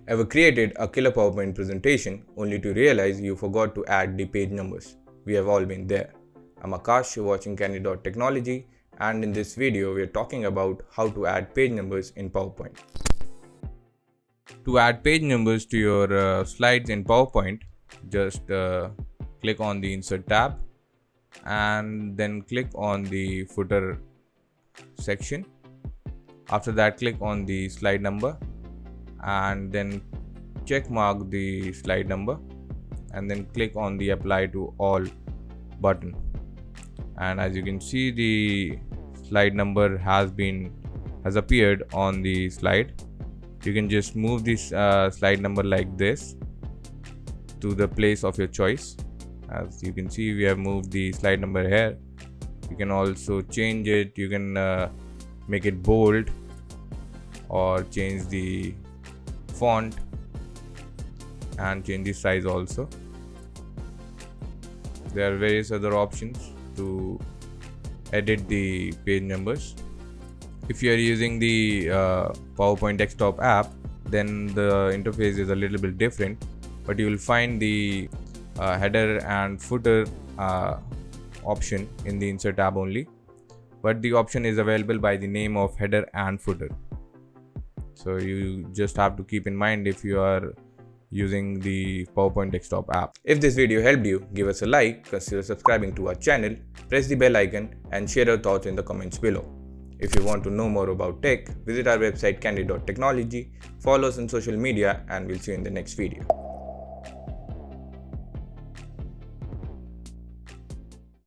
Ever created a killer PowerPoint presentation only to realize you forgot to add the page numbers? We have all been there. I'm Akash, you're watching Candid.Technology, and in this video we are talking about how to add page numbers in PowerPoint. To add page numbers to your slides in PowerPoint, just click on the Insert tab and then click on the footer section. After that, click on the slide number and then check mark the slide number and then click on the apply to all button. And as you can see, the slide number has appeared on the slide. You can just move this slide number like this to the place of your choice. As you can see, we have moved the slide number here. You can also change it. You can make it bold or change the font and change the size also. There are various other options to edit the page numbers. If you are using the PowerPoint desktop app, then the interface is a little bit different, but you will find the header and footer option in the Insert tab only, but the option is available by the name of header and footer. So you just have to keep in mind if you are using the PowerPoint desktop app. If this video helped you, give us a like, consider subscribing to our channel, press the bell icon and share your thoughts in the comments below. If you want to know more about tech, visit our website Candid.Technology, follow us on social media, and we'll see you in the next video.